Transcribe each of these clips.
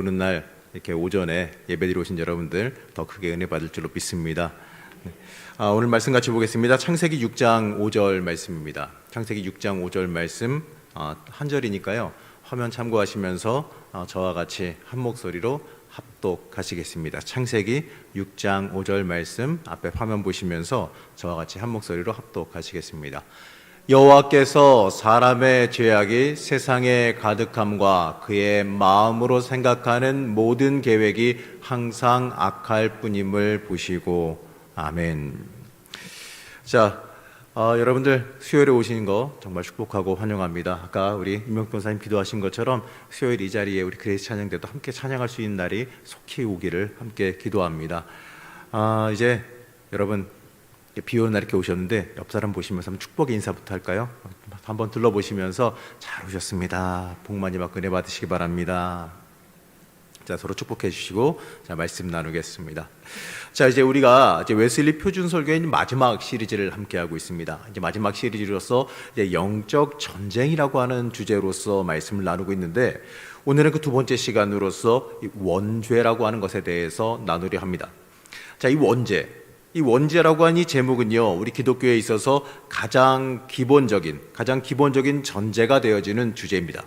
오는 날 이렇게 오전에 예배드리러 오신 여러분들 더 크게 은혜 받을 줄로 믿습니다. 오늘 말씀 같이 보겠습니다. 창세기 6장 5절 말씀입니다. 창세기 6장 5절 말씀 한 절이니까요. 화면 참고하시면서 저와 같이 한 목소리로 합독하시겠습니다. 창세기 6장 5절 말씀 앞에 화면 보시면서 저와 같이 한 목소리로 합독하시겠습니다. 여호와께서 사람의 죄악이 세상에 가득함과 그의 마음으로 생각하는 모든 계획이 항상 악할 뿐임을 보시고 아멘. 자, 여러분들 수요일에 오시는 거 정말 축복하고 환영합니다. 아까 우리 임명표 권사님 기도하신 것처럼 수요일 이 자리에 우리 그레이스 찬양 때도 함께 찬양할 수 있는 날이 속히 오기를 함께 기도합니다. 이제 여러분 비 오는 날 이렇게 오셨는데 옆 사람 보시면서 한번 축복의 인사부터 할까요? 한번 둘러보시면서 잘 오셨습니다. 복 많이 받고 은혜 받으시기 바랍니다. 자, 서로 축복해 주시고 자, 말씀 나누겠습니다. 자, 이제 우리가 웨슬리 표준 설교의 마지막 시리즈를 함께 하고 있습니다. 이제 마지막 시리즈로서 이제 영적 전쟁이라고 하는 주제로서 말씀을 나누고 있는데 오늘은 그 두 번째 시간으로서 원죄라고 하는 것에 대해서 나누려 합니다. 자, 이 원죄라고 하는 이 제목은요, 우리 기독교에 있어서 가장 기본적인 전제가 되어지는 주제입니다.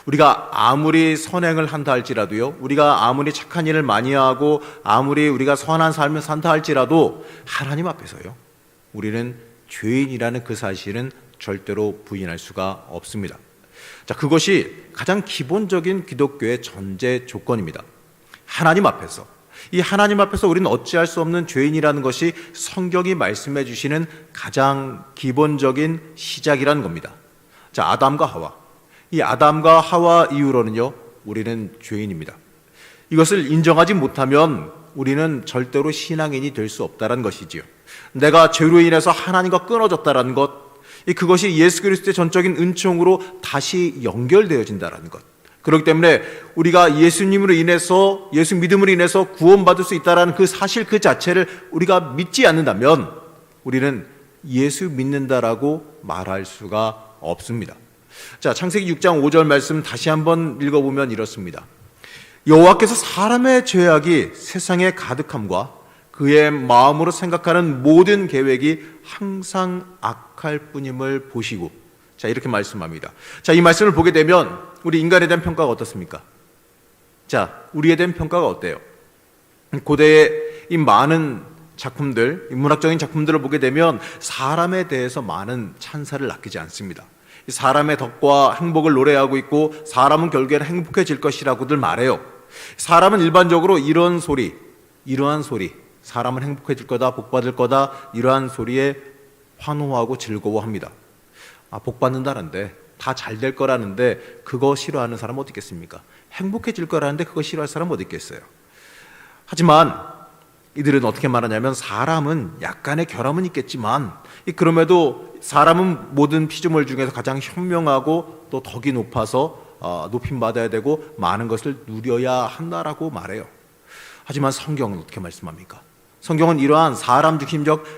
우리가 아무리 선행을 한다 할지라도요, 우리가 아무리 착한 일을 많이 하고 아무리 우리가 선한 삶을 산다 할지라도 하나님 앞에서요, 우리는 죄인이라는 그 사실은 절대로 부인할 수가 없습니다. 자, 그것이 가장 기본적인 기독교의 전제 조건입니다. 이 하나님 앞에서 우리는 어찌할 수 없는 죄인이라는 것이 성경이 말씀해 주시는 가장 기본적인 시작이라는 겁니다. 자, 이 아담과 하와 이후로는요, 우리는 죄인입니다. 이것을 인정하지 못하면 우리는 절대로 신앙인이 될 수 없다는 것이지요. 내가 죄로 인해서 하나님과 끊어졌다는 것, 그것이 예수 그리스도의 전적인 은총으로 다시 연결되어진다는 것. 그렇기 때문에 우리가 예수 믿음으로 인해서 구원받을 수 있다는 그 사실 그 자체를 우리가 믿지 않는다면 우리는 예수 믿는다라고 말할 수가 없습니다. 자, 창세기 6장 5절 말씀 다시 한번 읽어보면 이렇습니다. 여호와께서 사람의 죄악이 세상에 가득함과 그의 마음으로 생각하는 모든 계획이 항상 악할 뿐임을 보시고, 자, 이렇게 말씀합니다. 자, 이 말씀을 보게 되면 우리 인간에 대한 평가가 어떻습니까? 자, 우리에 대한 평가가 어때요? 고대의 이 많은 작품들, 문학적인 작품들을 보게 되면 사람에 대해서 많은 찬사를 아끼지 않습니다. 사람의 덕과 행복을 노래하고 있고 사람은 결국에는 행복해질 것이라고들 말해요. 사람은 일반적으로 이러한 소리, 사람은 행복해질 거다, 복받을 거다, 이러한 소리에 환호하고 즐거워합니다. 복받는다는데, 다 잘 될 거라는데 그거 싫어하는 사람 어디 있겠습니까? 행복해질 거라는데 그거 싫어할 사람 어디 있겠어요? 하지만 이들은 어떻게 말하냐면 사람은 약간의 결함은 있겠지만 그럼에도 사람은 모든 피조물 중에서 가장 현명하고 또 덕이 높아서 높임받아야 되고 많은 것을 누려야 한다라고 말해요. 하지만 성경은 어떻게 말씀합니까? 성경은 이러한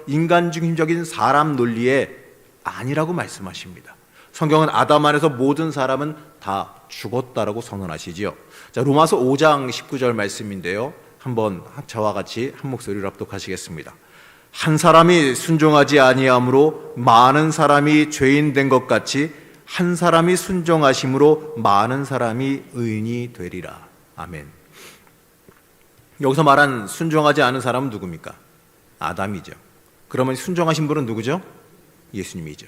인간 중심적인 사람 논리에 아니라고 말씀하십니다. 성경은 아담 안에서 모든 사람은 다 죽었다라고 선언하시지요. 자, 로마서 5장 19절 말씀인데요, 한번 저와 같이 한 목소리로 합독하시겠습니다. 한 사람이 순종하지 아니함으로 많은 사람이 죄인 된 것 같이 한 사람이 순종하심으로 많은 사람이 의인이 되리라. 아멘. 여기서 말한 순종하지 않은 사람은 누굽니까? 아담이죠. 그러면 순종하신 분은 누구죠? 예수님이죠.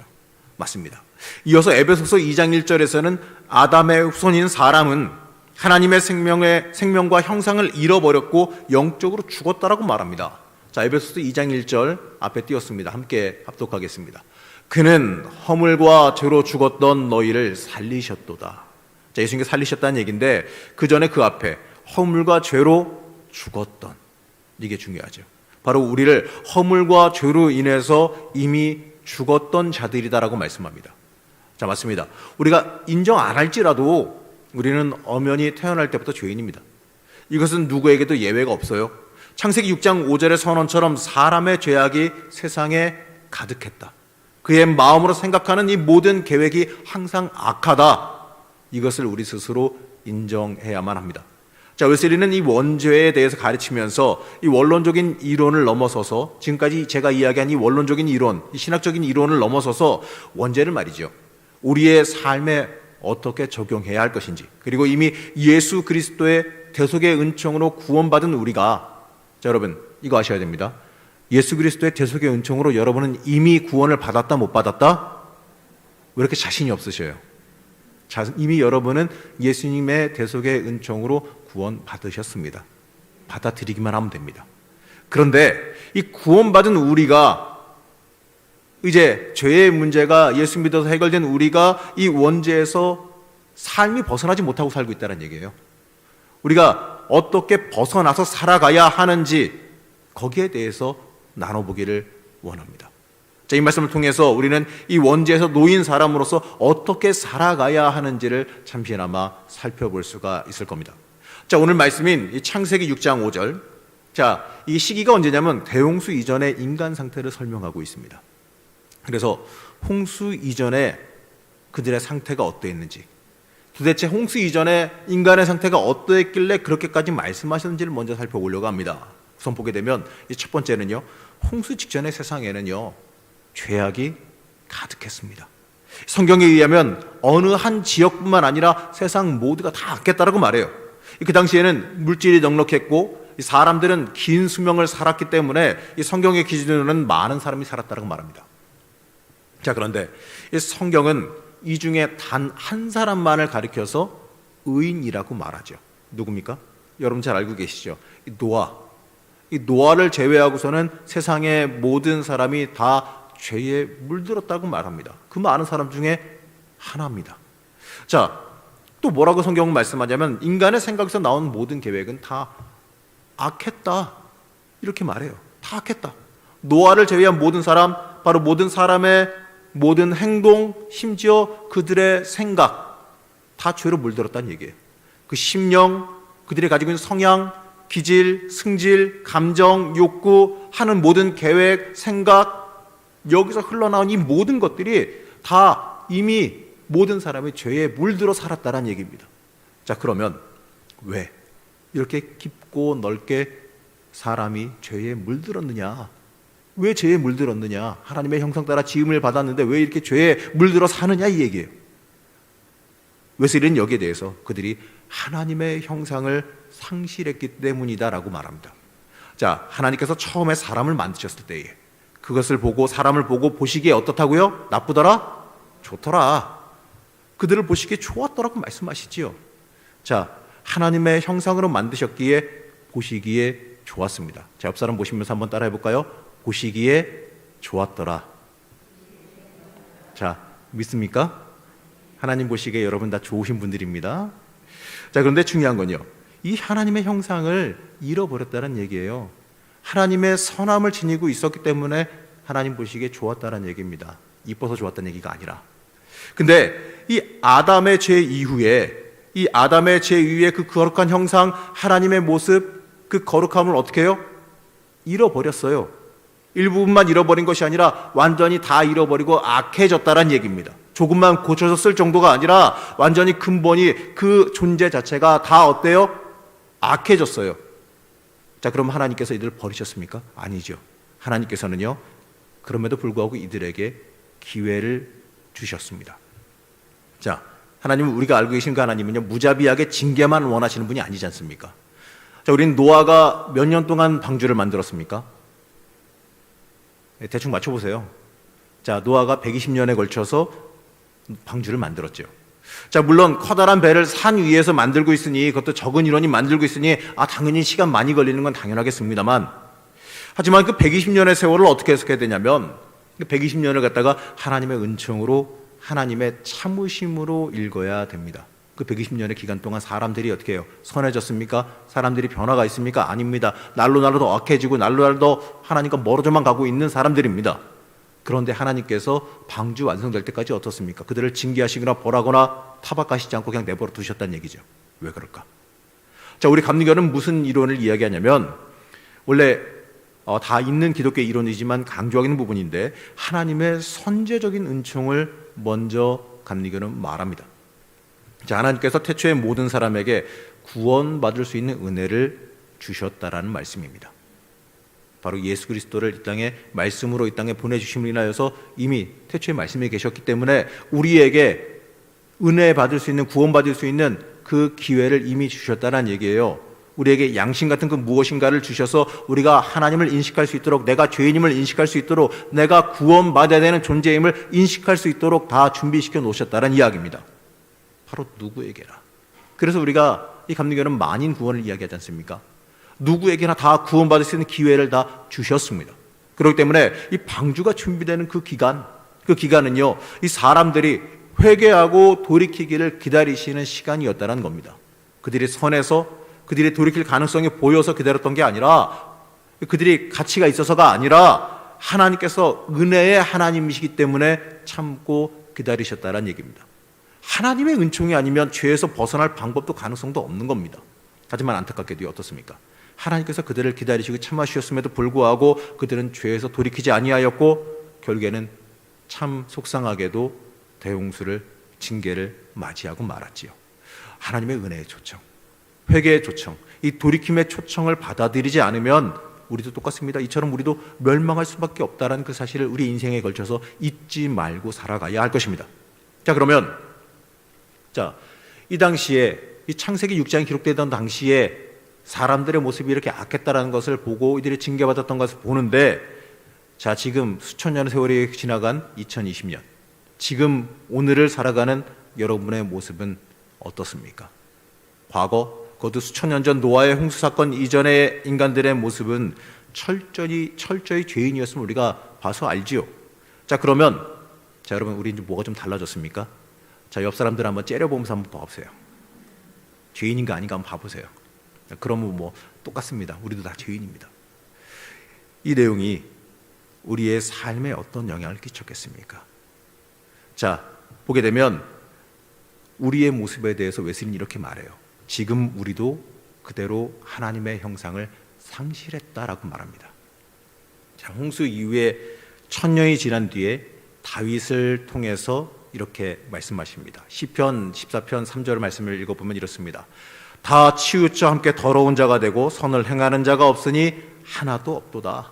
맞습니다. 이어서 에베소서 2장 1절에서는 아담의 후손인 사람은 하나님의 생명과 형상을 잃어버렸고 영적으로 죽었다라고 말합니다. 자, 에베소서 2장 1절 앞에 띄었습니다. 함께 합독하겠습니다. 그는 허물과 죄로 죽었던 너희를 살리셨도다. 자, 예수님께서 살리셨다는 얘기인데 그 전에 그 앞에 허물과 죄로 죽었던, 이게 중요하죠. 바로 우리를 허물과 죄로 인해서 이미 죽었던 자들이다라고 말씀합니다. 자, 맞습니다. 우리가 인정 안 할지라도 우리는 엄연히 태어날 때부터 죄인입니다. 이것은 누구에게도 예외가 없어요. 창세기 6장 5절의 선언처럼 사람의 죄악이 세상에 가득했다. 그의 마음으로 생각하는 이 모든 계획이 항상 악하다. 이것을 우리 스스로 인정해야만 합니다. 자, 웨슬리는 이 원죄에 대해서 가르치면서 이 원론적인 이론을 넘어서서 지금까지 제가 이야기한 이 원론적인 이론, 이 신학적인 이론을 넘어서서 원죄를 말이죠, 우리의 삶에 어떻게 적용해야 할 것인지, 그리고 이미 예수 그리스도의 대속의 은총으로 구원받은 우리가, 자, 여러분 이거 아셔야 됩니다. 예수 그리스도의 대속의 은총으로 여러분은 이미 구원을 받았다 못 받았다? 왜 이렇게 자신이 없으셔요? 이미 여러분은 예수님의 대속의 은총으로 구원 받으셨습니다. 받아들이기만 하면 됩니다. 그런데 이 구원받은 우리가, 이제 죄의 문제가 예수 믿어서 해결된 우리가 이 원죄에서 삶이 벗어나지 못하고 살고 있다는 얘기예요. 우리가 어떻게 벗어나서 살아가야 하는지 거기에 대해서 나눠보기를 원합니다. 자, 이 말씀을 통해서 우리는 이 원죄에서 놓인 사람으로서 어떻게 살아가야 하는지를 잠시나마 살펴볼 수가 있을 겁니다. 자, 오늘 말씀인 이 창세기 6장 5절. 자, 이 시기가 언제냐면 대홍수 이전의 인간 상태를 설명하고 있습니다. 그래서 홍수 이전에 그들의 상태가 어떠했는지, 도대체 홍수 이전에 인간의 상태가 어떠했길래 그렇게까지 말씀하셨는지를 먼저 살펴보려고 합니다. 우선 보게 되면 이 첫 번째는요, 홍수 직전의 세상에는요 죄악이 가득했습니다. 성경에 의하면 어느 한 지역뿐만 아니라 세상 모두가 다 악했다라고 말해요. 그 당시에는 물질이 넉넉했고 사람들은 긴 수명을 살았기 때문에 이 성경의 기준으로는 많은 사람이 살았다라고 말합니다. 자, 그런데 이 성경은 이 중에 단 한 사람만을 가리켜서 의인이라고 말하죠. 누굽니까? 여러분 잘 알고 계시죠? 노아. 이 노아를 제외하고서는 세상의 모든 사람이 다 죄에 물들었다고 말합니다. 그 많은 사람 중에 하나입니다. 자, 또 뭐라고 성경은 말씀하냐면 인간의 생각에서 나온 모든 계획은 다 악했다, 이렇게 말해요. 다 악했다. 노아를 제외한 모든 사람, 바로 모든 사람의 모든 행동, 심지어 그들의 생각 다 죄로 물들었다는 얘기예요. 그 심령, 그들이 가지고 있는 성향, 기질, 승질, 감정, 욕구, 하는 모든 계획, 생각, 여기서 흘러나온 이 모든 것들이 다 이미 모든 사람의 죄에 물들어 살았다는 얘기입니다. 자, 그러면 왜 이렇게 깊고 넓게 사람이 죄에 물들었느냐? 왜 죄에 물들었느냐? 하나님의 형상 따라 지음을 받았는데 왜 이렇게 죄에 물들어 사느냐, 이 얘기예요. 웨슬리는 여기에 대해서 그들이 하나님의 형상을 상실했기 때문이다라고 말합니다. 자, 하나님께서 처음에 사람을 만드셨을 때에 그것을 보고, 사람을 보고 보시기에 어떻다고요? 나쁘더라? 좋더라. 그들을 보시기에 좋았더라고 말씀하시지요. 자, 하나님의 형상으로 만드셨기에 보시기에 좋았습니다. 자, 옆 사람 보시면서 한번 따라해 볼까요? 보시기에 좋았더라. 자, 믿습니까? 하나님 보시기에 여러분 다 좋으신 분들입니다. 자, 그런데 중요한 건요, 이 하나님의 형상을 잃어버렸다는 얘기예요. 하나님의 선함을 지니고 있었기 때문에 하나님 보시기에 좋았다는 얘기입니다. 이뻐서 좋았다는 얘기가 아니라. 근데 이 아담의 죄 이후에, 이 아담의 죄 이후에 그 거룩한 형상, 하나님의 모습, 그 거룩함을 어떻게 해요? 잃어버렸어요. 일부분만 잃어버린 것이 아니라 완전히 다 잃어버리고 악해졌다는 얘기입니다. 조금만 고쳐서 쓸 정도가 아니라 완전히 근본이, 그 존재 자체가 다 어때요? 악해졌어요. 자, 그럼 하나님께서 이들을 버리셨습니까? 아니죠. 하나님께서는요, 그럼에도 불구하고 이들에게 기회를 주셨습니다. 자, 하나님은, 우리가 알고 계신 그 하나님은요, 무자비하게 징계만 원하시는 분이 아니지 않습니까? 자, 우리는 노아가 몇 년 동안 방주를 만들었습니까? 대충 맞춰보세요. 자, 노아가 120년에 걸쳐서 방주를 만들었죠. 자, 물론 커다란 배를 산 위에서 만들고 있으니, 그것도 적은 인원이 만들고 있으니 당연히 시간 많이 걸리는 건 당연하겠습니다만, 하지만 그 120년의 세월을 어떻게 해석해야 되냐면, 그 120년을 갖다가 하나님의 은총으로, 하나님의 참으심으로 읽어야 됩니다. 그 120년의 기간 동안 사람들이 어떻게 해요? 선해졌습니까? 사람들이 변화가 있습니까? 아닙니다. 날로 날로 더 악해지고 날로 날로 더 하나님과 멀어져만 가고 있는 사람들입니다. 그런데 하나님께서 방주 완성될 때까지 어떻습니까? 그들을 징계하시거나 벌하거나 타박하시지 않고 그냥 내버려 두셨다는 얘기죠. 왜 그럴까? 자, 우리 감리교는 무슨 이론을 이야기하냐면, 원래 다 있는 기독교 이론이지만 강조하기는 부분인데, 하나님의 선제적인 은총을 먼저 감리교는 말합니다. 자, 하나님께서 태초에 모든 사람에게 구원받을 수 있는 은혜를 주셨다라는 말씀입니다. 바로 예수 그리스도를 이 땅에 말씀으로 이 땅에 보내주심으로 인하여서 이미 태초에 말씀이 계셨기 때문에 우리에게 은혜 받을 수 있는, 구원받을 수 있는 그 기회를 이미 주셨다는 얘기예요. 우리에게 양심 같은 그 무엇인가를 주셔서 우리가 하나님을 인식할 수 있도록, 내가 죄인임을 인식할 수 있도록, 내가 구원받아야 되는 존재임을 인식할 수 있도록 다 준비시켜 놓으셨다는 이야기입니다. 바로 누구에게나. 그래서 우리가 이 감리교는 만인 구원을 이야기하지 않습니까? 누구에게나 다 구원받을 수 있는 기회를 다 주셨습니다. 그렇기 때문에 이 방주가 준비되는 그 기간은요, 이 사람들이 회개하고 돌이키기를 기다리시는 시간이었다는 겁니다. 그들이 선해서, 그들이 돌이킬 가능성이 보여서 기다렸던 게 아니라, 그들이 가치가 있어서가 아니라 하나님께서 은혜의 하나님이시기 때문에 참고 기다리셨다는 얘기입니다. 하나님의 은총이 아니면 죄에서 벗어날 방법도 가능성도 없는 겁니다. 하지만 안타깝게도 어떻습니까? 하나님께서 그들을 기다리시고 참아주셨음에도 불구하고 그들은 죄에서 돌이키지 아니하였고 결국에는 참 속상하게도 대홍수를, 징계를 맞이하고 말았지요. 하나님의 은혜의 초청, 회개의 초청, 이 돌이킴의 초청을 받아들이지 않으면 우리도 똑같습니다. 이처럼 우리도 멸망할 수밖에 없다는 그 사실을 우리 인생에 걸쳐서 잊지 말고 살아가야 할 것입니다. 자, 그러면 이 당시에, 이 창세기 6장이 기록되던 당시에 사람들의 모습이 이렇게 악했다라는 것을 보고 이들이 징계받았던 것을 보는데, 자, 지금 수천 년의 세월이 지나간 2020년, 지금 오늘을 살아가는 여러분의 모습은 어떻습니까? 과거, 그것도 수천 년 전 노아의 홍수 사건 이전의 인간들의 모습은 철저히 죄인이었음을 우리가 봐서 알지요. 자, 그러면 여러분, 우리 이제 뭐가 좀 달라졌습니까? 자, 옆 사람들 한번 째려보면서 한번 봐보세요. 죄인인가 아닌가 한번 봐보세요. 그러면 뭐 똑같습니다. 우리도 다 죄인입니다. 이 내용이 우리의 삶에 어떤 영향을 끼쳤겠습니까? 자, 보게 되면 우리의 모습에 대해서 웨슬리는 이렇게 말해요. 지금 우리도 그대로 하나님의 형상을 상실했다라고 말합니다. 자, 홍수 이후에 1000년이 지난 뒤에 다윗을 통해서 이렇게 말씀하십니다. 시편 14편 3절 말씀을 읽어보면 이렇습니다. 다 치우쳐 함께 더러운 자가 되고 선을 행하는 자가 없으니 하나도 없도다.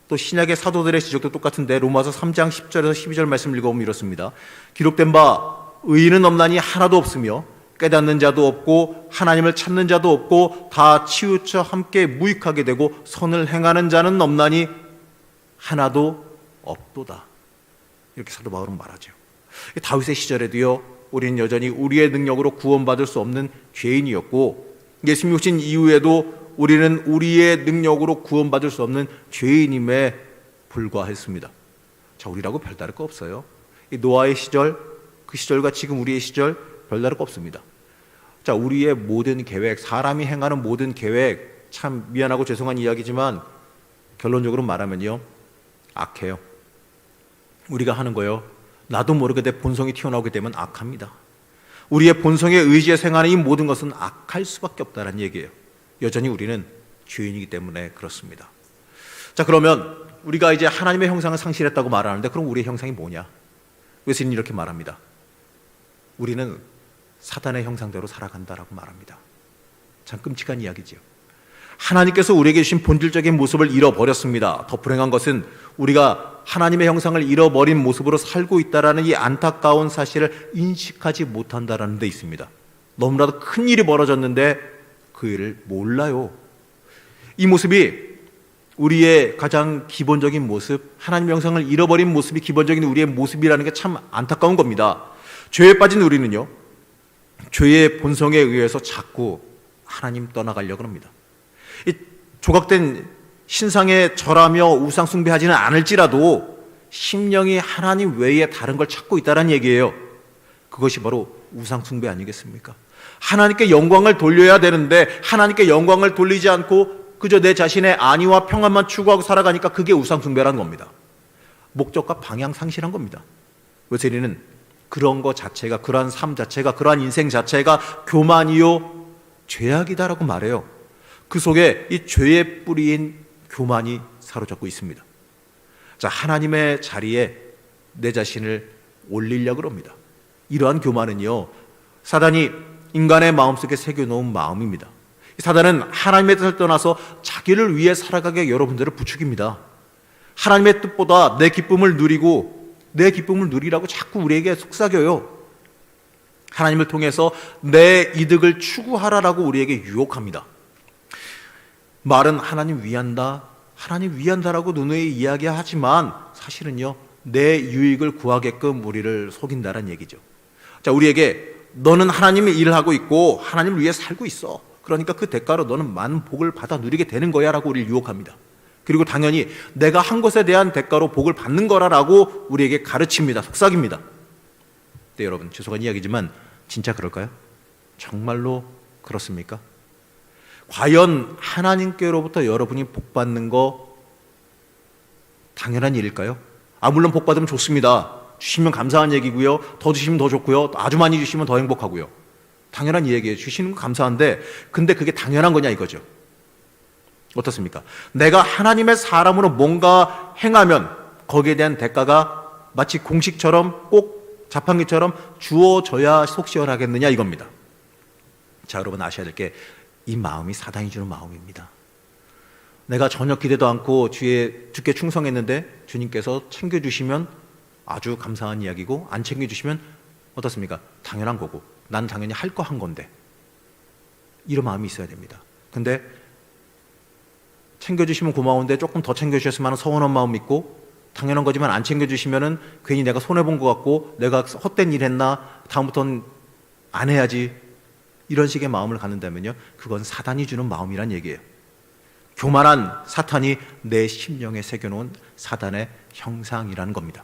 또 신약의 사도들의 지적도 똑같은데 로마서 3장 10절에서 12절 말씀을 읽어보면 이렇습니다. 기록된 바 의인은 없나니 하나도 없으며 깨닫는 자도 없고 하나님을 찾는 자도 없고 다 치우쳐 함께 무익하게 되고 선을 행하는 자는 없나니 하나도 없도다. 이렇게 사도 바울은 말하죠. 다윗의 시절에도요, 우리는 여전히 우리의 능력으로 구원받을 수 없는 죄인이었고, 예수님이 오신 이후에도 우리는 우리의 능력으로 구원받을 수 없는 죄인임에 불과했습니다. 자, 우리라고 별다를 거 없어요. 이 노아의 시절, 그 시절과 지금 우리의 시절 별다를 거 없습니다. 자, 우리의 모든 계획, 사람이 행하는 모든 계획, 참 미안하고 죄송한 이야기지만 결론적으로 말하면요, 악해요. 우리가 하는 거요, 나도 모르게 내 본성이 튀어나오게 되면 악합니다. 우리의 본성의 의지에 생하는 이 모든 것은 악할 수밖에 없다는 얘기예요. 여전히 우리는 죄인이기 때문에 그렇습니다. 자, 그러면 우리가 이제 하나님의 형상을 상실했다고 말하는데 그럼 우리의 형상이 뭐냐? 웨슬리는 이렇게 말합니다. 우리는 사단의 형상대로 살아간다라고 말합니다. 참 끔찍한 이야기지요. 하나님께서 우리에게 주신 본질적인 모습을 잃어버렸습니다. 더 불행한 것은 우리가 하나님의 형상을 잃어버린 모습으로 살고 있다는 이 안타까운 사실을 인식하지 못한다는 데 있습니다. 너무나도 큰 일이 벌어졌는데 그 일을 몰라요. 이 모습이 우리의 가장 기본적인 모습, 하나님의 형상을 잃어버린 모습이 기본적인 우리의 모습이라는 게 참 안타까운 겁니다. 죄에 빠진 우리는요, 죄의 본성에 의해서 자꾸 하나님 떠나가려고 합니다. 이 조각된 신상에 절하며 우상 숭배하지는 않을지라도 심령이 하나님 외에 다른 걸 찾고 있다는 얘기예요. 그것이 바로 우상 숭배 아니겠습니까? 하나님께 영광을 돌려야 되는데 하나님께 영광을 돌리지 않고 그저 내 자신의 안위와 평안만 추구하고 살아가니까 그게 우상 숭배라는 겁니다. 목적과 방향 상실한 겁니다. 웨슬리는 그런 것 자체가, 그러한 삶 자체가, 그러한 인생 자체가 교만이요 죄악이다라고 말해요. 그 속에 이 죄의 뿌리인 교만이 사로잡고 있습니다. 자, 하나님의 자리에 내 자신을 올리려고 합니다. 이러한 교만은요, 사단이 인간의 마음속에 새겨놓은 마음입니다. 사단은 하나님의 뜻을 떠나서 자기를 위해 살아가게 여러분들을 부추깁니다. 하나님의 뜻보다 내 기쁨을 누리라고 자꾸 우리에게 속삭여요. 하나님을 통해서 내 이득을 추구하라라고 우리에게 유혹합니다. 말은 하나님 위한다라고 누누이 이야기하지만 사실은요, 내 유익을 구하게끔 우리를 속인다는 얘기죠. 자, 우리에게 너는 하나님의 일을 하고 있고 하나님을 위해 살고 있어. 그러니까 그 대가로 너는 많은 복을 받아 누리게 되는 거야 라고 우리를 유혹합니다. 그리고 당연히 내가 한 것에 대한 대가로 복을 받는 거라라고 우리에게 가르칩니다. 속삭입니다. 네, 여러분, 죄송한 이야기지만 진짜 그럴까요? 정말로 그렇습니까? 과연 하나님께로부터 여러분이 복 받는 거 당연한 일일까요? 물론 복 받으면 좋습니다. 주시면 감사한 얘기고요. 더 주시면 더 좋고요. 아주 많이 주시면 더 행복하고요. 당연한 얘기예요. 주시는 거 감사한데 근데 그게 당연한 거냐 이거죠. 어떻습니까? 내가 하나님의 사람으로 뭔가 행하면 거기에 대한 대가가 마치 공식처럼 꼭 자판기처럼 주어져야 속 시원하겠느냐 이겁니다. 자, 여러분 아셔야 될 게 이 마음이 사단이 주는 마음입니다. 내가 전혀 기대도 않고 주께 충성했는데 주님께서 챙겨주시면 아주 감사한 이야기고 안 챙겨주시면 어떻습니까? 당연한 거고 난 당연히 할 거 한 건데 이런 마음이 있어야 됩니다. 근데 챙겨주시면 고마운데 조금 더 챙겨주셨으면 하는 서운한 마음 있고 당연한 거지만 안 챙겨주시면은 괜히 내가 손해본 것 같고 내가 헛된 일 했나 다음부터는 안 해야지 이런 식의 마음을 갖는다면요 그건 사단이 주는 마음이란 얘기예요. 교만한 사탄이 내 심령에 새겨놓은 사단의 형상이라는 겁니다.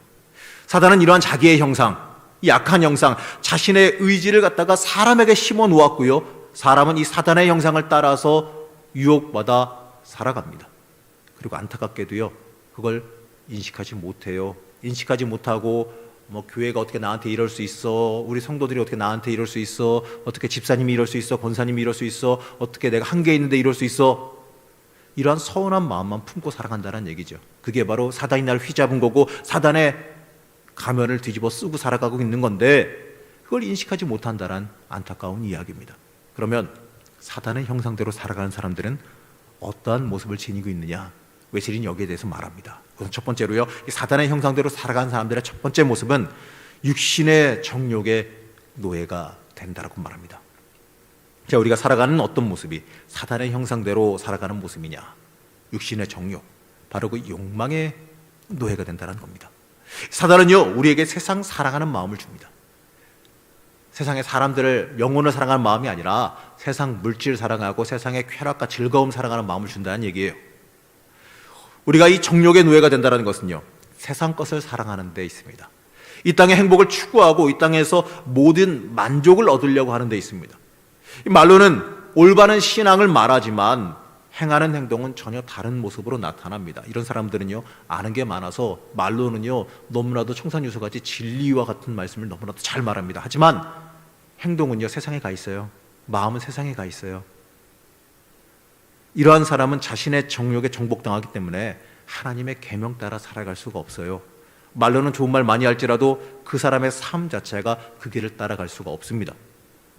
사단은 이러한 자기의 형상, 이 약한 형상, 자신의 의지를 갖다가 사람에게 심어 놓았고요 사람은 이 사단의 형상을 따라서 유혹받아 살아갑니다. 그리고 안타깝게도요 그걸 인식하지 못해요. 인식하지 못하고 교회가 어떻게 나한테 이럴 수 있어, 우리 성도들이 어떻게 나한테 이럴 수 있어, 어떻게 집사님이 이럴 수 있어, 권사님이 이럴 수 있어, 어떻게 내가 한계 있는데 이럴 수 있어, 이러한 서운한 마음만 품고 살아간다는 얘기죠. 그게 바로 사단이 날 휘잡은 거고 사단의 가면을 뒤집어 쓰고 살아가고 있는 건데 그걸 인식하지 못한다는 안타까운 이야기입니다. 그러면 사단의 형상대로 살아가는 사람들은 어떠한 모습을 지니고 있느냐? 외실인 여기에 대해서 말합니다. 우선 첫 번째로요, 이 사단의 형상대로 살아가는 사람들의 첫 번째 모습은 육신의 정욕의 노예가 된다라고 말합니다. 자, 우리가 살아가는 어떤 모습이 사단의 형상대로 살아가는 모습이냐? 육신의 정욕, 바로 그 욕망의 노예가 된다는 겁니다. 사단은요, 우리에게 세상 사랑하는 마음을 줍니다. 세상의 사람들을, 영혼을 사랑하는 마음이 아니라 세상 물질 사랑하고 세상의 쾌락과 즐거움 사랑하는 마음을 준다는 얘기예요. 우리가 이 정욕의 노예가 된다는 것은요 세상 것을 사랑하는 데 있습니다. 이 땅의 행복을 추구하고 이 땅에서 모든 만족을 얻으려고 하는 데 있습니다. 이 말로는 올바른 신앙을 말하지만 행하는 행동은 전혀 다른 모습으로 나타납니다. 이런 사람들은요 아는 게 많아서 말로는요 너무나도 청산유수같이 진리와 같은 말씀을 너무나도 잘 말합니다. 하지만 행동은요 세상에 가 있어요. 마음은 세상에 가 있어요. 이러한 사람은 자신의 정욕에 정복당하기 때문에 하나님의 계명 따라 살아갈 수가 없어요. 말로는 좋은 말 많이 할지라도 그 사람의 삶 자체가 그 길을 따라갈 수가 없습니다.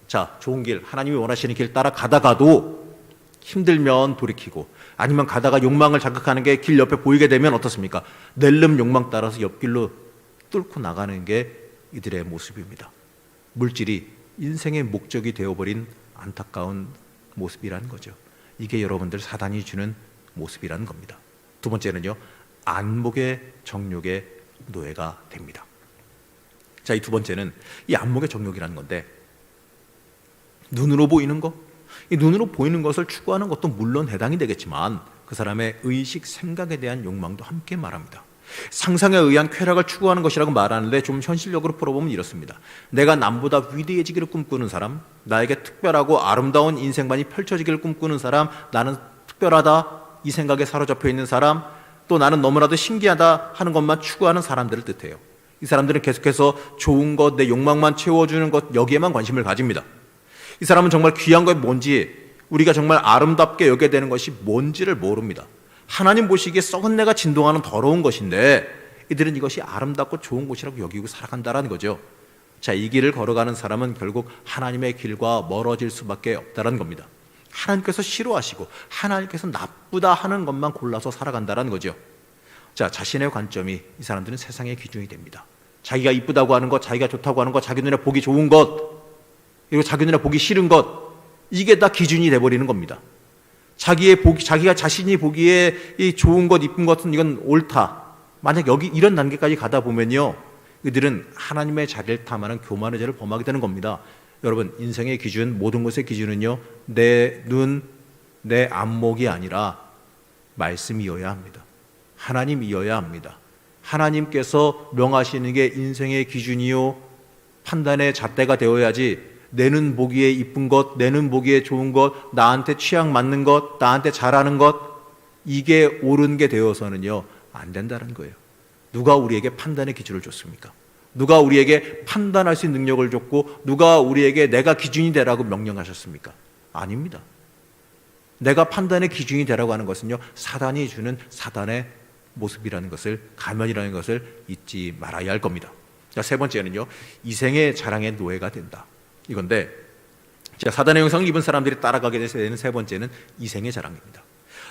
자, 좋은 길, 하나님이 원하시는 길 따라가다가도 힘들면 돌이키고 아니면 가다가 욕망을 자극하는 게 길 옆에 보이게 되면 어떻습니까? 낼름 욕망 따라서 옆길로 뚫고 나가는 게 이들의 모습입니다. 물질이 인생의 목적이 되어버린 안타까운 모습이라는 거죠. 이게 여러분들 사단이 주는 모습이라는 겁니다. 두 번째는요, 안목의 정욕의 노예가 됩니다. 자, 이 두 번째는 이 안목의 정욕이라는 건데 눈으로 보이는 것, 이 눈으로 보이는 것을 추구하는 것도 물론 해당이 되겠지만 그 사람의 의식, 생각에 대한 욕망도 함께 말합니다. 상상에 의한 쾌락을 추구하는 것이라고 말하는데 좀 현실적으로 풀어보면 이렇습니다. 내가 남보다 위대해지기를 꿈꾸는 사람, 나에게 특별하고 아름다운 인생만이 펼쳐지기를 꿈꾸는 사람, 나는 특별하다 이 생각에 사로잡혀 있는 사람, 또 나는 너무나도 신기하다 하는 것만 추구하는 사람들을 뜻해요. 이 사람들은 계속해서 좋은 것, 내 욕망만 채워주는 것, 여기에만 관심을 가집니다. 이 사람은 정말 귀한 것이 뭔지, 우리가 정말 아름답게 여겨야 되는 것이 뭔지를 모릅니다. 하나님 보시기에 썩은 내가 진동하는 더러운 것인데 이들은 이것이 아름답고 좋은 것이라고 여기고 살아간다는 거죠. 자, 이 길을 걸어가는 사람은 결국 하나님의 길과 멀어질 수밖에 없다는 겁니다. 하나님께서 싫어하시고 하나님께서 나쁘다 하는 것만 골라서 살아간다는 거죠. 자, 자신의 관점이 이 사람들은 세상의 기준이 됩니다. 자기가 이쁘다고 하는 것, 자기가 좋다고 하는 것, 자기 눈에 보기 좋은 것, 그리고 자기 눈에 보기 싫은 것, 이게 다 기준이 돼버리는 겁니다. 자기가 자신이 보기에 이 좋은 것, 이쁜 것은 이건 옳다. 만약 여기 이런 단계까지 가다 보면요, 이들은 하나님의 자리를 탐하는 교만의 죄를 범하게 되는 겁니다. 여러분, 인생의 기준, 모든 것의 기준은요, 내 눈, 내 안목이 아니라 말씀이어야 합니다. 하나님이어야 합니다. 하나님께서 명하시는 게 인생의 기준이요, 판단의 잣대가 되어야지, 내 눈 보기에 이쁜 것, 내 눈 보기에 좋은 것, 나한테 취향 맞는 것, 나한테 잘하는 것, 이게 옳은 게 되어서는요, 안 된다는 거예요. 누가 우리에게 판단의 기준을 줬습니까? 누가 우리에게 판단할 수 있는 능력을 줬고, 누가 우리에게 내가 기준이 되라고 명령하셨습니까? 아닙니다. 내가 판단의 기준이 되라고 하는 것은요, 사단이 주는 사단의 모습이라는 것을, 가면이라는 것을 잊지 말아야 할 겁니다. 자, 세 번째는요, 이생의 자랑의 노예가 된다. 이건데, 자, 사단의 영성을 입은 사람들이 따라가게 되는 세 번째는 이생의 자랑입니다.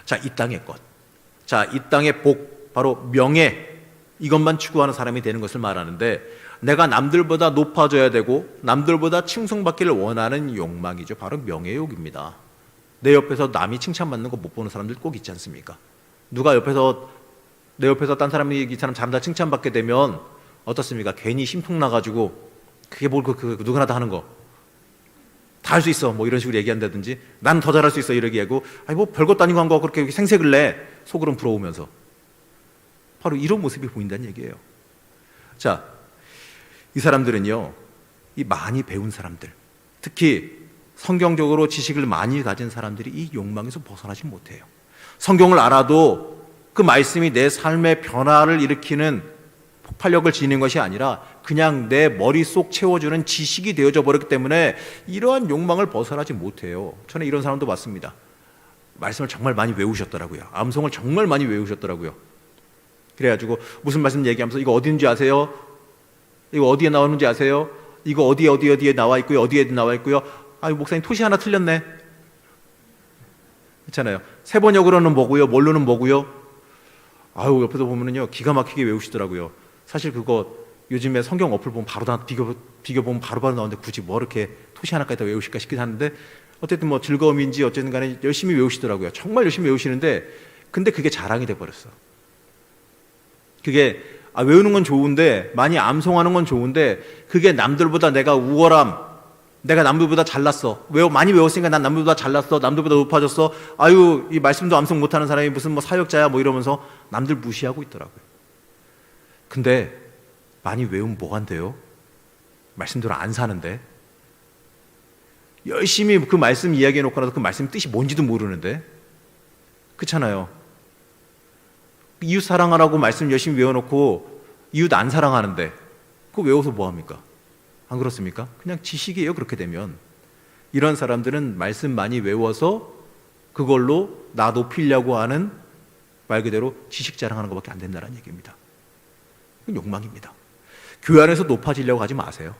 자, 이 땅의 것, 자, 이 땅의 복, 바로 명예, 이것만 추구하는 사람이 되는 것을 말하는데, 내가 남들보다 높아져야 되고 남들보다 칭송받기를 원하는 욕망이죠. 바로 명예욕입니다. 내 옆에서 남이 칭찬받는 거 못 보는 사람들 꼭 있지 않습니까? 누가 내 옆에서 딴 사람이 이 사람 잘한다 칭찬받게 되면 어떻습니까? 괜히 심통 나가지고 그게 뭘 누구나 다 하는 거 다 할 수 있어 뭐 이런 식으로 얘기한다든지, 난 더 잘할 수 있어 이렇게 얘기하고, 아니 뭐 별것도 아니고 한 거 그렇게 생색을 내, 속으로는 부러우면서. 바로 이런 모습이 보인다는 얘기예요. 자, 이 사람들은요, 이 많이 배운 사람들, 특히 성경적으로 지식을 많이 가진 사람들이 이 욕망에서 벗어나지 못해요. 성경을 알아도 그 말씀이 내 삶의 변화를 일으키는 폭발력을 지니는 것이 아니라 그냥 내 머릿속 채워주는 지식이 되어져 버렸기 때문에 이러한 욕망을 벗어나지 못해요. 저는 이런 사람도 봤습니다. 말씀을 정말 많이 외우셨더라고요. 암송을 정말 많이 외우셨더라고요. 그래가지고 무슨 말씀 얘기하면서 이거 어디인지 아세요? 이거 어디에 나오는지 아세요? 이거 어디에 나와 있고요, 어디에 나와 있고요. 아유, 목사님 토시 하나 틀렸네. 그렇잖아요. 세번역으로는 뭐고요, 뭘로는 뭐고요. 아유, 옆에서 보면은요 기가 막히게 외우시더라고요. 사실 그거 요즘에 성경 어플 보면 바로 다 비교 보면 바로바로 나오는데 굳이 뭐 이렇게 토시 하나까지 다 외우실까 싶긴 하는데, 어쨌든 뭐 즐거움인지 어쨌든 간에 열심히 외우시더라고요. 정말 열심히 외우시는데, 근데 그게 자랑이 돼버렸어. 그게 외우는 건 좋은데, 많이 암송하는 건 좋은데, 그게 남들보다 내가 우월함, 내가 남들보다 잘났어, 많이 외웠으니까 난 남들보다 잘났어, 남들보다 높아졌어, 아유 이 말씀도 암송 못하는 사람이 무슨 뭐 사역자야 뭐 이러면서 남들 무시하고 있더라고요. 근데 많이 외우면 뭐 한대요? 말씀대로 안 사는데, 열심히 그 말씀 이야기해 놓고 나서 그 말씀 뜻이 뭔지도 모르는데, 그렇잖아요. 이웃 사랑하라고 말씀 열심히 외워놓고 이웃 안 사랑하는데 그거 외워서 뭐합니까? 안 그렇습니까? 그냥 지식이에요. 그렇게 되면 이런 사람들은 말씀 많이 외워서 그걸로 나 높이려고 하는, 말 그대로 지식 자랑하는 것밖에 안 된다는 얘기입니다. 그건 욕망입니다. 교회 안에서 높아지려고 하지 마세요.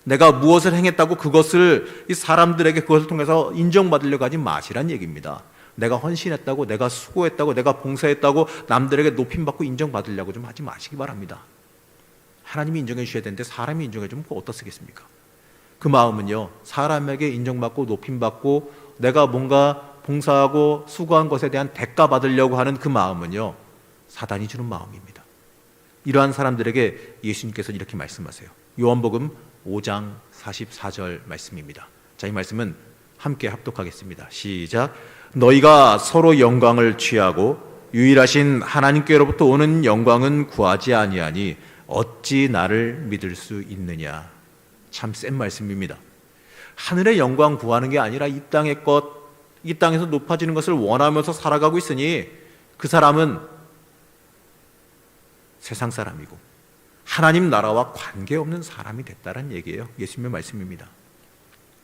내가 무엇을 행했다고 그것을 이 사람들에게 그것을 통해서 인정받으려고 하지 마시란 얘기입니다. 내가 헌신했다고, 내가 수고했다고, 내가 봉사했다고 남들에게 높임받고 인정받으려고 좀 하지 마시기 바랍니다. 하나님이 인정해 주셔야 되는데 사람이 인정해 주면 어떻겠습니까? 그 마음은요, 사람에게 인정받고 높임받고 내가 뭔가 봉사하고 수고한 것에 대한 대가 받으려고 하는 그 마음은요, 사단이 주는 마음입니다. 이러한 사람들에게 예수님께서 이렇게 말씀하세요. 요한복음 5장 44절 말씀입니다. 자, 이 말씀은 함께 합독하겠습니다. 시작. 너희가 서로 영광을 취하고 유일하신 하나님께로부터 오는 영광은 구하지 아니하니 어찌 나를 믿을 수 있느냐. 참 센 말씀입니다. 하늘의 영광 구하는 게 아니라 이 땅의 것, 이 땅에서 높아지는 것을 원하면서 살아가고 있으니 그 사람은 세상 사람이고 하나님 나라와 관계없는 사람이 됐다는 얘기예요. 예수님의 말씀입니다.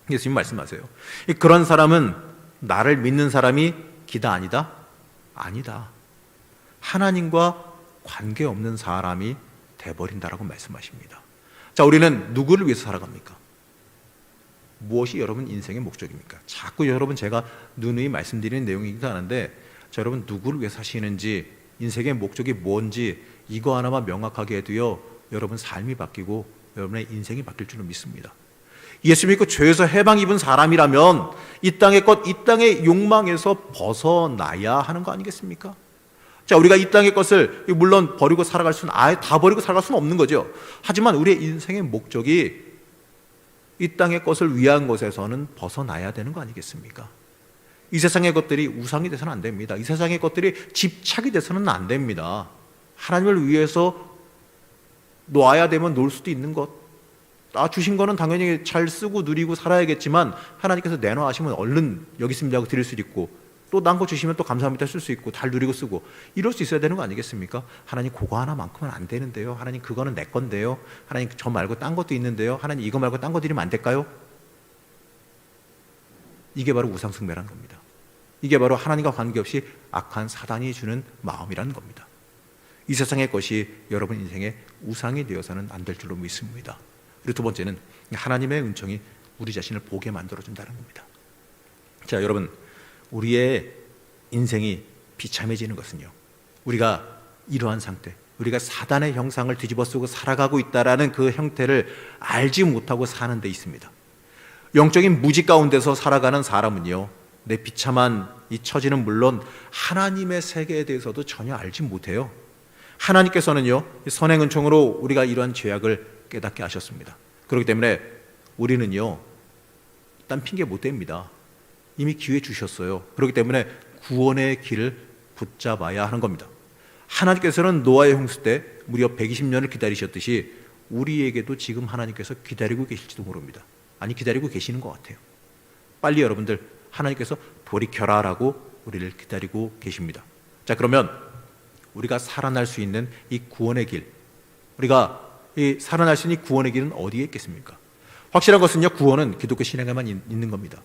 예수님 말씀하세요. 그런 사람은 나를 믿는 사람이 기다 아니다? 아니다. 하나님과 관계없는 사람이 돼버린다라고 말씀하십니다. 자, 우리는 누구를 위해서 살아갑니까? 무엇이 여러분 인생의 목적입니까? 자꾸 여러분 제가 누누이 말씀드리는 내용이기도 하는데, 자, 여러분 누구를 위해서 사시는지, 인생의 목적이 뭔지 이거 하나만 명확하게 해도요, 여러분 삶이 바뀌고 여러분의 인생이 바뀔 줄은 믿습니다. 예수 믿고 죄에서 해방 입은 사람이라면 이 땅의 것, 이 땅의 욕망에서 벗어나야 하는 거 아니겠습니까? 자, 우리가 이 땅의 것을 물론 버리고 살아갈 수는, 아예 다 버리고 살아갈 수는 없는 거죠. 하지만 우리의 인생의 목적이 이 땅의 것을 위한 것에서는 벗어나야 되는 거 아니겠습니까? 이 세상의 것들이 우상이 돼서는 안 됩니다. 이 세상의 것들이 집착이 돼서는 안 됩니다. 하나님을 위해서 놓아야 되면 놓을 수도 있는 것, 주신 거는 당연히 잘 쓰고 누리고 살아야겠지만 하나님께서 내놔 하시면 얼른 여기 있습니다 하고 드릴 수 있고, 또 난 거 주시면 또 감사합니다 쓸 수 있고 잘 누리고 쓰고 이럴 수 있어야 되는 거 아니겠습니까? 하나님 그거 하나만큼은 안 되는데요, 하나님 그거는 내 건데요, 하나님 저 말고 딴 것도 있는데요, 하나님 이거 말고 딴 거 드리면 안 될까요? 이게 바로 우상숭배라는 겁니다. 이게 바로 하나님과 관계없이 악한 사단이 주는 마음이라는 겁니다. 이 세상의 것이 여러분 인생의 우상이 되어서는 안 될 줄로 믿습니다. 그리고 두 번째는 하나님의 은총이 우리 자신을 보게 만들어준다는 겁니다. 자, 여러분, 우리의 인생이 비참해지는 것은요, 우리가 이러한 상태, 우리가 사단의 형상을 뒤집어쓰고 살아가고 있다는 그 형태를 알지 못하고 사는 데 있습니다. 영적인 무지 가운데서 살아가는 사람은요, 내 비참한 이 처지는 물론 하나님의 세계에 대해서도 전혀 알지 못해요. 하나님께서는요, 선행 은총으로 우리가 이러한 죄악을 깨닫게 하셨습니다. 그렇기 때문에 우리는요, 딴 핑계 못 댑니다. 이미 기회 주셨어요. 그렇기 때문에 구원의 길을 붙잡아야 하는 겁니다. 하나님께서는 노아의 홍수 때 무려 120년을 기다리셨듯이 우리에게도 지금 하나님께서 기다리고 계실지도 모릅니다. 아니, 기다리고 계시는 것 같아요. 빨리 여러분들 하나님께서 돌이켜라라고 우리를 기다리고 계십니다. 자, 그러면 우리가 살아날 수 있는 이 구원의 길, 우리가 이 살아날 수 있는 이 구원의 길은 어디에 있겠습니까? 확실한 것은요, 구원은 기독교 신앙에만 있는 겁니다.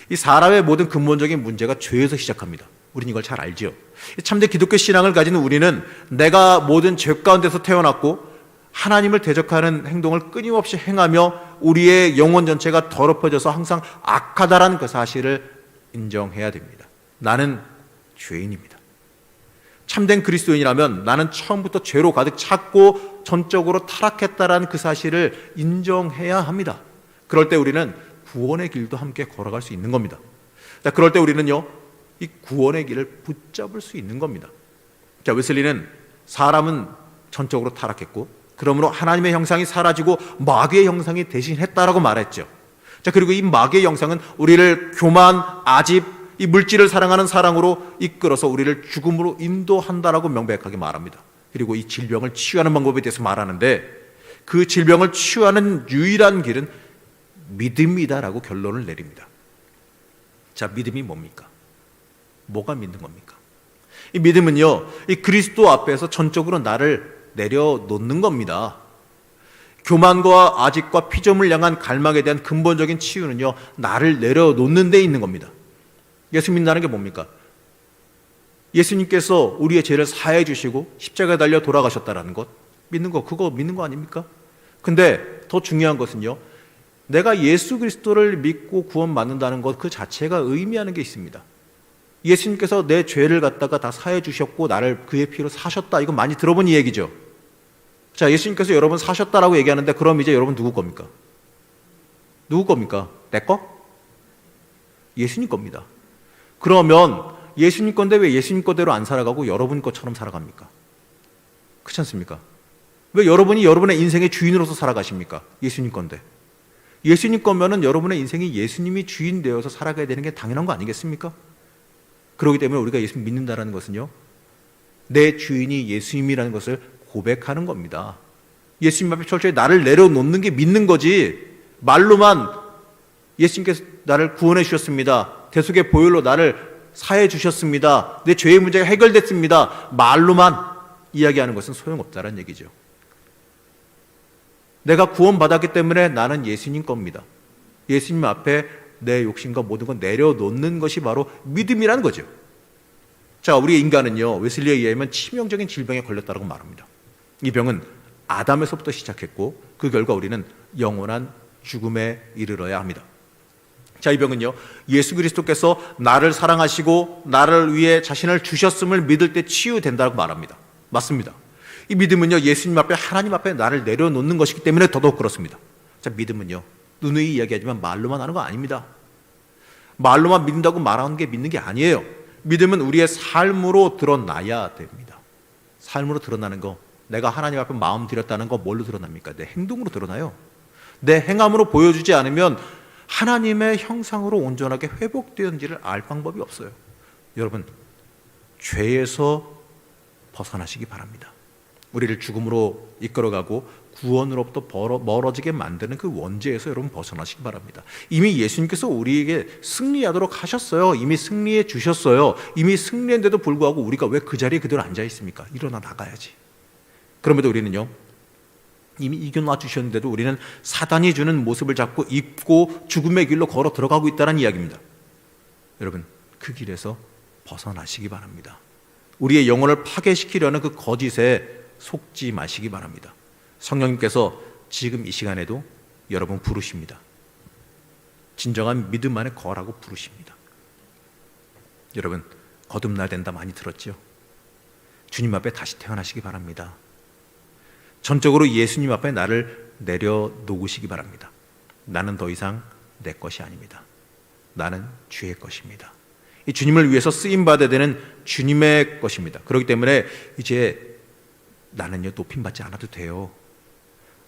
이 사람의 모든 근본적인 문제가 죄에서 시작합니다. 우리는 이걸 잘 알죠. 참된 기독교 신앙을 가진 우리는 내가 모든 죄 가운데서 태어났고 하나님을 대적하는 행동을 끊임없이 행하며 우리의 영혼 전체가 더럽혀져서 항상 악하다라는 그 사실을 인정해야 됩니다. 나는 죄인입니다. 참된 그리스도인이라면 나는 처음부터 죄로 가득 찼고 전적으로 타락했다라는 그 사실을 인정해야 합니다. 그럴 때 우리는 구원의 길도 함께 걸어갈 수 있는 겁니다. 자, 그럴 때 우리는요, 이 구원의 길을 붙잡을 수 있는 겁니다. 자, 웨슬리는 사람은 전적으로 타락했고 그러므로 하나님의 형상이 사라지고 마귀의 형상이 대신했다라고 말했죠. 자, 그리고 이 마귀의 형상은 우리를 교만, 아집, 이 물질을 사랑하는 사랑으로 이끌어서 우리를 죽음으로 인도한다라고 명백하게 말합니다. 그리고 이 질병을 치유하는 방법에 대해서 말하는데 그 질병을 치유하는 유일한 길은 믿음이다라고 결론을 내립니다. 자, 믿음이 뭡니까? 뭐가 믿는 겁니까? 이 믿음은요, 이 그리스도 앞에서 전적으로 나를 내려놓는 겁니다. 교만과 아집과 피조물 향한 갈망에 대한 근본적인 치유는요, 나를 내려놓는 데 있는 겁니다. 예수 믿는다는 게 뭡니까? 예수님께서 우리의 죄를 사해 주시고 십자가에 달려 돌아가셨다는 것 믿는 거, 그거 믿는 거 아닙니까? 근데 더 중요한 것은요, 내가 예수 그리스도를 믿고 구원받는다는 것 그 자체가 의미하는 게 있습니다. 예수님께서 내 죄를 갖다가 다 사해 주셨고 나를 그의 피로 사셨다, 이거 많이 들어본 이 얘기죠. 자, 예수님께서 여러분 사셨다라고 얘기하는데 그럼 이제 여러분 누구 겁니까? 누구 겁니까? 내 거? 예수님 겁니다. 그러면 예수님 건데 왜 예수님 거대로 안 살아가고 여러분 것처럼 살아갑니까? 그렇지 않습니까? 왜 여러분이 여러분의 인생의 주인으로서 살아가십니까? 예수님 건데. 예수님 거면은 여러분의 인생이 예수님이 주인 되어서 살아가야 되는 게 당연한 거 아니겠습니까? 그렇기 때문에 우리가 예수님 믿는다는 것은요, 내 주인이 예수님이라는 것을 고백하는 겁니다. 예수님 앞에 철저히 나를 내려놓는 게 믿는 거지, 말로만 예수님께서 나를 구원해 주셨습니다, 대속의 보혈로 나를 사해 주셨습니다, 내 죄의 문제가 해결됐습니다, 말로만 이야기하는 것은 소용없다는 얘기죠. 내가 구원받았기 때문에 나는 예수님 겁니다. 예수님 앞에 내 욕심과 모든 걸 내려놓는 것이 바로 믿음이라는 거죠. 자, 우리 인간은요, 웨슬리에 의하면 치명적인 질병에 걸렸다고 말합니다. 이 병은 아담에서부터 시작했고 그 결과 우리는 영원한 죽음에 이르러야 합니다. 자, 이 병은요, 예수 그리스도께서 나를 사랑하시고 나를 위해 자신을 주셨음을 믿을 때 치유된다고 말합니다. 맞습니다. 이 믿음은요, 예수님 앞에, 하나님 앞에 나를 내려놓는 것이기 때문에 더더욱 그렇습니다. 자, 믿음은요, 누누이 이야기하지만 말로만 하는 거 아닙니다. 말로만 믿는다고 말하는 게 믿는 게 아니에요. 믿음은 우리의 삶으로 드러나야 됩니다. 삶으로 드러나는 거, 내가 하나님 앞에 마음 드렸다는 거 뭘로 드러납니까? 내 행동으로 드러나요. 내 행함으로 보여주지 않으면 하나님의 형상으로 온전하게 회복되었는지를 알 방법이 없어요. 여러분, 죄에서 벗어나시기 바랍니다. 우리를 죽음으로 이끌어가고 구원으로부터 멀어지게 만드는 그 원죄에서 여러분 벗어나시기 바랍니다. 이미 예수님께서 우리에게 승리하도록 하셨어요. 이미 승리해 주셨어요. 이미 승리했는데도 불구하고 우리가 왜 그 자리에 그대로 앉아 있습니까? 일어나 나가야지. 그럼에도 우리는요, 이미 이겨놔 주셨는데도 우리는 사단이 주는 모습을 잡고 입고 죽음의 길로 걸어 들어가고 있다는 이야기입니다. 여러분, 그 길에서 벗어나시기 바랍니다. 우리의 영혼을 파괴시키려는 그 거짓에 속지 마시기 바랍니다. 성령님께서 지금 이 시간에도 여러분 부르십니다. 진정한 믿음 안에 거라고 부르십니다. 여러분, 거듭나야 된다 많이 들었죠? 주님 앞에 다시 태어나시기 바랍니다. 전적으로 예수님 앞에 나를 내려놓으시기 바랍니다. 나는 더 이상 내 것이 아닙니다. 나는 주의 것입니다. 이 주님을 위해서 쓰임받아야 되는 주님의 것입니다. 그렇기 때문에 이제 나는요, 높임받지 않아도 돼요.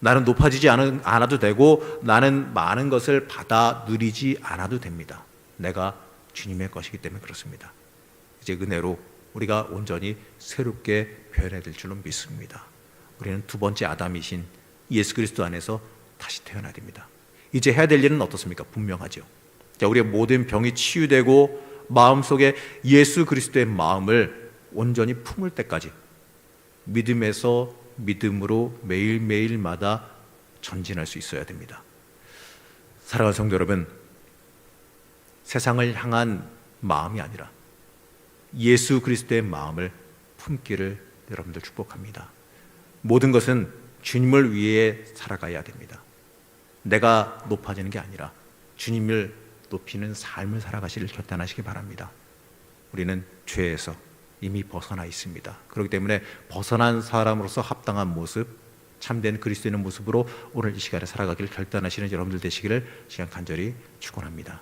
나는 높아지지 않아도 되고 나는 많은 것을 받아 누리지 않아도 됩니다. 내가 주님의 것이기 때문에 그렇습니다. 이제 은혜로 우리가 온전히 새롭게 변해질 줄로 믿습니다. 우리는 두 번째 아담이신 예수 그리스도 안에서 다시 태어나야 됩니다. 이제 해야 될 일은 어떻습니까? 분명하죠. 자, 우리의 모든 병이 치유되고 마음속에 예수 그리스도의 마음을 온전히 품을 때까지 믿음에서 믿음으로 매일매일마다 전진할 수 있어야 됩니다. 사랑하는 성도 여러분, 세상을 향한 마음이 아니라 예수 그리스도의 마음을 품기를 여러분들 축복합니다. 모든 것은 주님을 위해 살아가야 됩니다. 내가 높아지는 게 아니라 주님을 높이는 삶을 살아가시길 결단하시기 바랍니다. 우리는 죄에서 이미 벗어나 있습니다. 그렇기 때문에 벗어난 사람으로서 합당한 모습, 참된 그리스도인의 모습으로 오늘 이 시간에 살아가기를 결단하시는 여러분들 되시기를 시간 간절히 축원합니다.